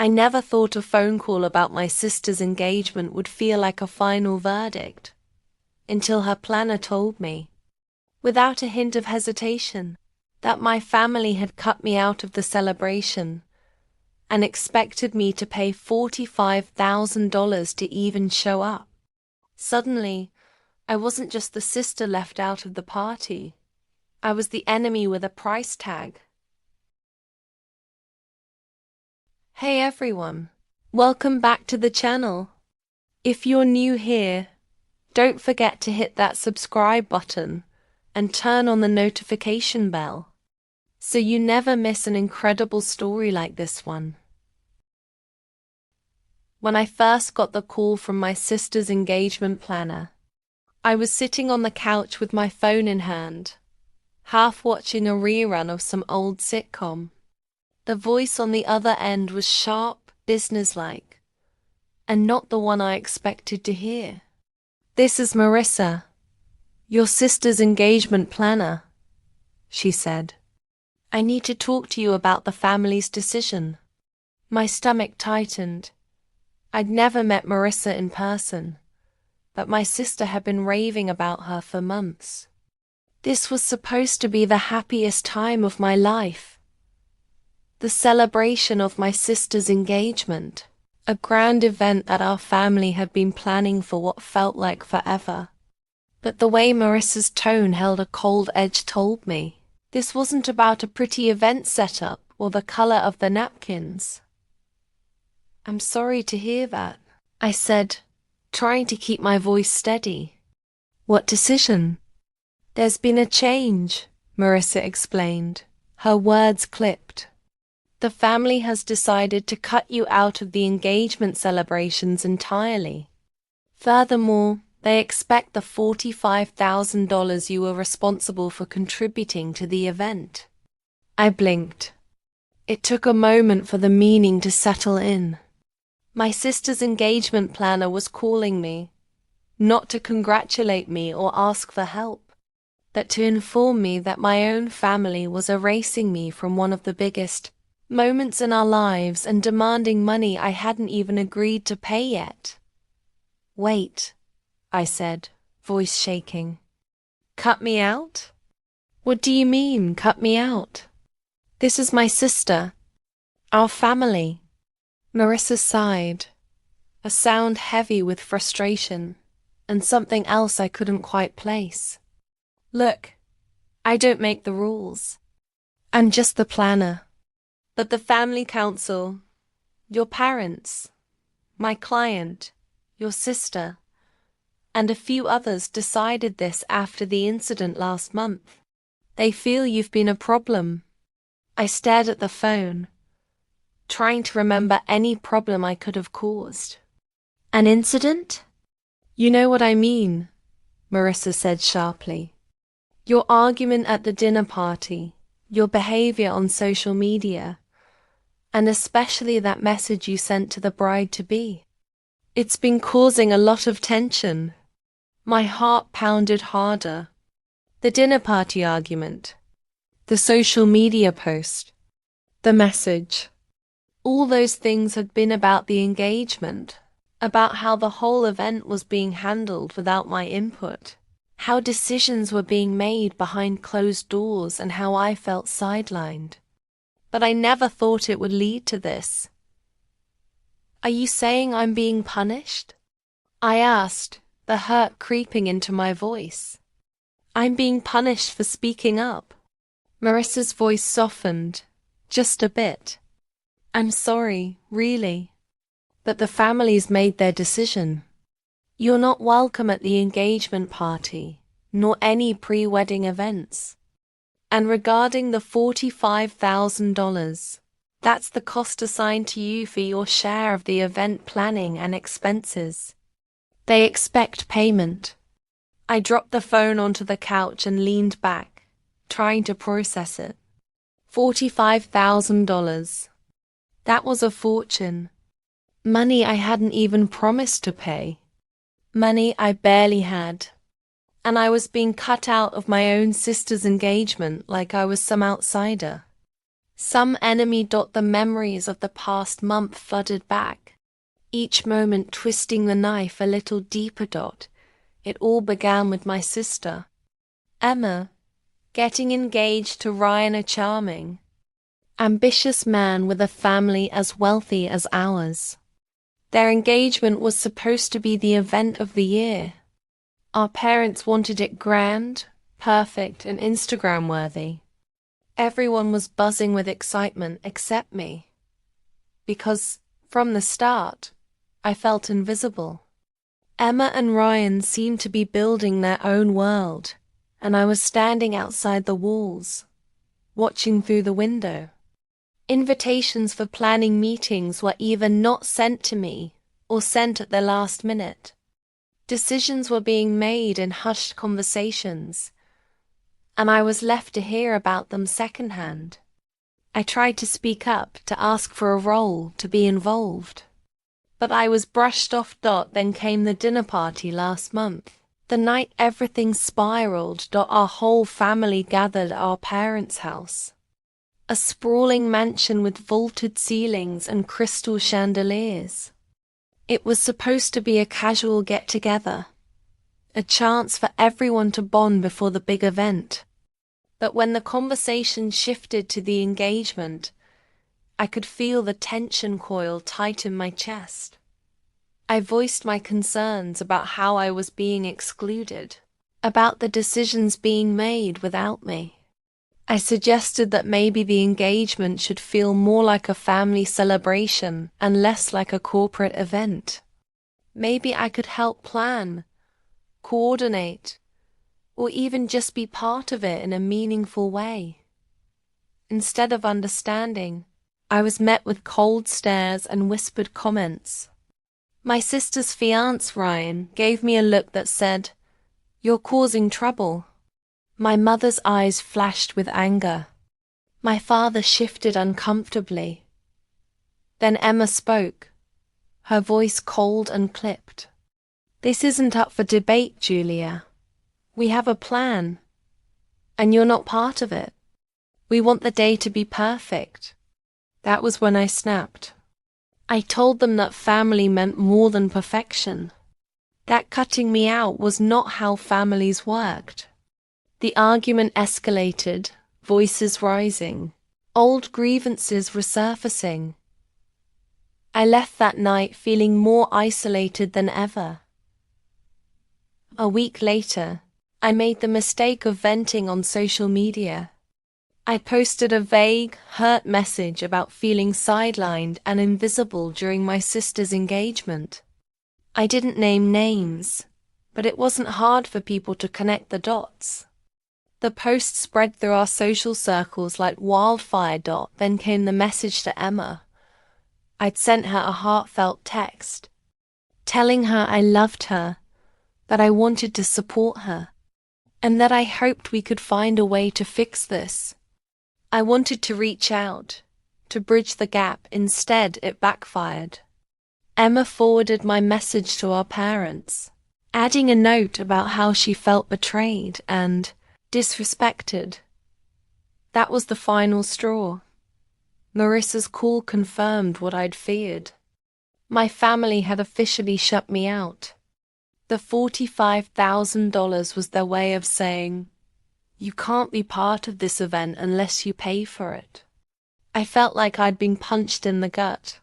I never thought a phone call about my sister's engagement would feel like a final verdict, until her planner told me, without a hint of hesitation, that my family had cut me out of the celebration and expected me to pay $45,000 to even show up. Suddenly, I wasn't just the sister left out of the party. I was the enemy with a price tag. Hey everyone, welcome back to the channel. If you're new here, don't forget to hit that subscribe button and turn on the notification bell so you never miss an incredible story like this one. When I first got the call from my sister's engagement planner, I was sitting on the couch with my phone in hand, half watching a rerun of some old sitcom. The voice on the other end was sharp, businesslike, and not the one I expected to hear. "This is Marissa, your sister's engagement planner," she said. "I need to talk to you about the family's decision." My stomach tightened. I'd never met Marissa in person, but my sister had been raving about her for months. This was supposed to be the happiest time of my life. The celebration of my sister's engagement, a grand event that our family had been planning for what felt like forever. But the way Marissa's tone held a cold edge told me this wasn't about a pretty event setup or the color of the napkins. "I'm sorry to hear that," I said, trying to keep my voice steady. "What decision?" "There's been a change," Marissa explained, her words clipped. "The family has decided to cut you out of the engagement celebrations entirely. Furthermore, they expect the $45,000 you were responsible for contributing to the event." I blinked. It took a moment for the meaning to settle in. My sister's engagement planner was calling me, not to congratulate me or ask for help, but to inform me that my own family was erasing me from one of the biggest moments in our lives and demanding money I hadn't even agreed to pay yet. "Wait," I said, voice shaking. "Cut me out? What do you mean, cut me out? This is my sister, our family." Marissa sighed, a sound heavy with frustration and something else I couldn't quite place. "Look, I don't make the rules. I'm just the planner. But the family council, your parents, my client, your sister, and a few others decided this after the incident last month. They feel you've been a problem." I stared at the phone, trying to remember any problem I could have caused. "An incident?" "You know what I mean," Marissa said sharply. "Your argument at the dinner party, your behavior on social media, and especially that message you sent to the bride-to-be. It's been causing a lot of tension." My heart pounded harder. The dinner party argument, the social media post, the message. All those things had been about the engagement, about how the whole event was being handled without my input, how decisions were being made behind closed doors and how I felt sidelined. But I never thought it would lead to this. "Are you saying I'm being punished?" I asked, the hurt creeping into my voice. "I'm being punished for speaking up." Marissa's voice softened, just a bit. "I'm sorry, really. But the family's made their decision. You're not welcome at the engagement party, nor any pre-wedding events. And regarding the $45,000, that's the cost assigned to you for your share of the event planning and expenses. They expect payment." I dropped the phone onto the couch and leaned back, trying to process it. $45,000. That was a fortune. Money I hadn't even promised to pay. Money I barely had. And I was being cut out of my own sister's engagement like I was some outsider. Some enemy. The memories of the past month flooded back, each moment twisting the knife a little deeper. It all began with my sister, Emma, getting engaged to Ryan, a charming, ambitious man with a family as wealthy as ours. Their engagement was supposed to be the event of the year. Our parents wanted it grand, perfect, and Instagram-worthy. Everyone was buzzing with excitement except me, because, from the start, I felt invisible. Emma and Ryan seemed to be building their own world, and I was standing outside the walls, watching through the window. Invitations for planning meetings were either not sent to me or sent at the last minute. Decisions were being made in hushed conversations, and I was left to hear about them secondhand. I tried to speak up, to ask for a role, to be involved. But I was brushed off. Then came the dinner party last month. The night everything spiraled. Our whole family gathered at our parents' house. A sprawling mansion with vaulted ceilings and crystal chandeliers. It was supposed to be a casual get-together, a chance for everyone to bond before the big event. But when the conversation shifted to the engagement, I could feel the tension coil tighten my chest. I voiced my concerns about how I was being excluded, about the decisions being made without me. I suggested that maybe the engagement should feel more like a family celebration and less like a corporate event. Maybe I could help plan, coordinate, or even just be part of it in a meaningful way. Instead of understanding, I was met with cold stares and whispered comments. My sister's fiancé, Ryan, gave me a look that said, "You're causing trouble." My mother's eyes flashed with anger. My father shifted uncomfortably. Then Emma spoke, her voice cold and clipped. "This isn't up for debate, Julia. We have a plan, and you're not part of it. We want the day to be perfect." That was when I snapped. I told them that family meant more than perfection. That cutting me out was not how families worked. The argument escalated, voices rising, old grievances resurfacing. I left that night feeling more isolated than ever. A week later, I made the mistake of venting on social media. I posted a vague, hurt message about feeling sidelined and invisible during my sister's engagement. I didn't name names, but it wasn't hard for people to connect the dots. The post spread through our social circles like wildfire. Then came the message to Emma. I'd sent her a heartfelt text, telling her I loved her, that I wanted to support her, and that I hoped we could find a way to fix this. I wanted to reach out, to bridge the gap. Instead, it backfired. Emma forwarded my message to our parents, adding a note about how she felt betrayed and disrespected. That was the final straw. Marissa's call confirmed what I'd feared. My family had officially shut me out. The $45,000 was their way of saying, "You can't be part of this event unless you pay for it." I felt like I'd been punched in the gut.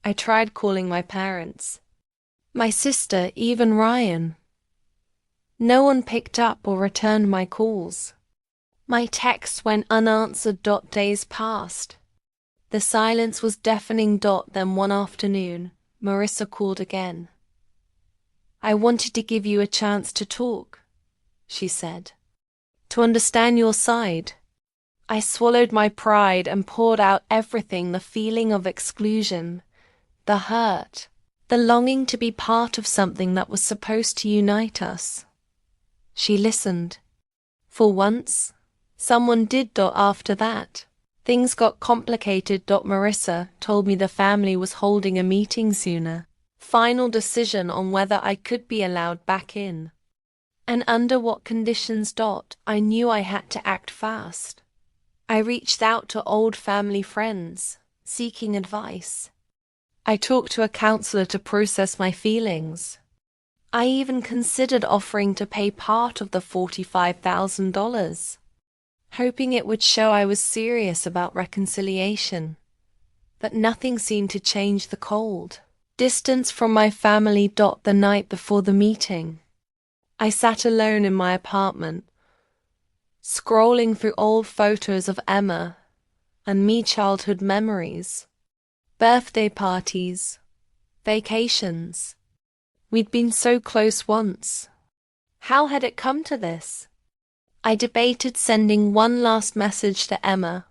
I tried calling my parents, my sister, even Ryan. No one picked up or returned my calls. My texts went unanswered. Days passed. The silence was deafening. Then one afternoon, Marissa called again. "I wanted to give you a chance to talk," she said, "to understand your side." I swallowed my pride and poured out everything, the feeling of exclusion, the hurt, the longing to be part of something that was supposed to unite us. She listened. For once, someone did. After that, things got complicated. Marissa told me the family was holding a meeting sooner. Final decision on whether I could be allowed back in. And under what conditions. I knew I had to act fast. I reached out to old family friends, seeking advice. I talked to a counselor to process my feelings. I even considered offering to pay part of the $45,000, hoping it would show I was serious about reconciliation. But nothing seemed to change the cold distance from my family. The night before the meeting, I sat alone in my apartment, scrolling through old photos of Emma and me, childhood memories, birthday parties, vacations. We'd been so close once. How had it come to this? I debated sending one last message to Emma,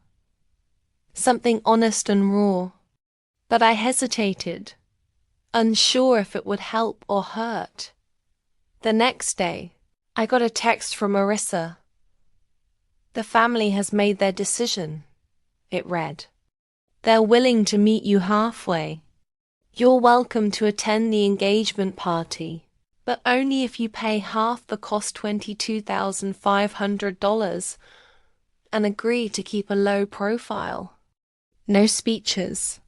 something honest and raw, but I hesitated, unsure if it would help or hurt. The next day, I got a text from Marissa. "The family has made their decision," it read. "They're willing to meet you halfway. You're welcome to attend the engagement party, but only if you pay half the cost, $22,500, and agree to keep a low profile. No speeches,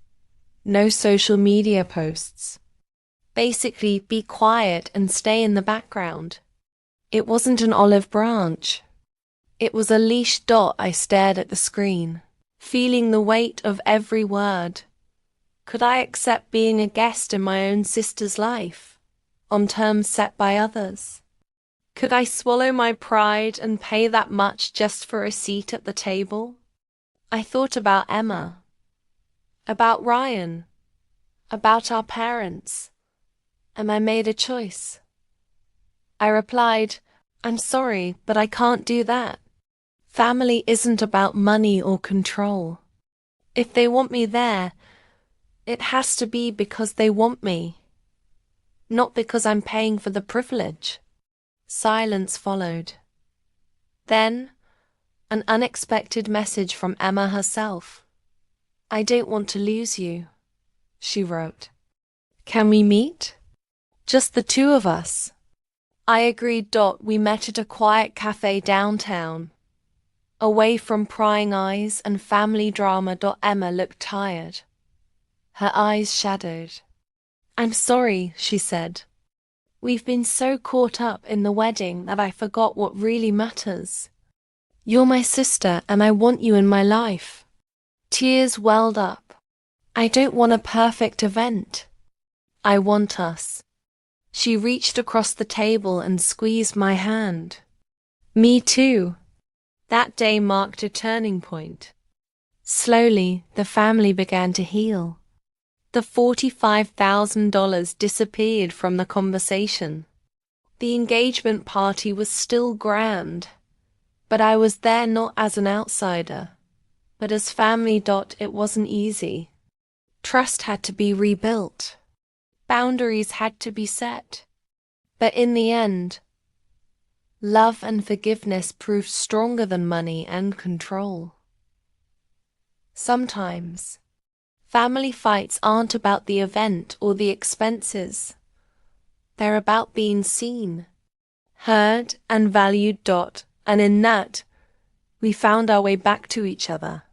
no social media posts. Basically, be quiet and stay in the background." It wasn't an olive branch. It was a leash. I stared at the screen, feeling the weight of every word. Could I accept being a guest in my own sister's life, on terms set by others? Could I swallow my pride and pay that much just for a seat at the table? I thought about Emma, about Ryan, about our parents, and I made a choice. I replied, "I'm sorry, but I can't do that. Family isn't about money or control. If they want me there, it has to be because they want me, not because I'm paying for the privilege." Silence followed. Then, an unexpected message from Emma herself. "I don't want to lose you," she wrote. "Can we meet? Just the two of us." I agreed. We met at a quiet cafe downtown, away from prying eyes and family drama. Emma looked tired, her eyes shadowed. "I'm sorry," she said. "We've been so caught up in the wedding that I forgot what really matters. You're my sister and I want you in my life." Tears welled up. "I don't want a perfect event. I want us." She reached across the table and squeezed my hand. "Me too." That day marked a turning point. Slowly, the family began to heal. The $45,000 disappeared from the conversation. The engagement party was still grand, but I was there not as an outsider, but as family. It wasn't easy. Trust had to be rebuilt. Boundaries had to be set. But in the end, love and forgiveness proved stronger than money and control. Sometimes, family fights aren't about the event or the expenses. They're about being seen, heard, and valued. And in that, we found our way back to each other.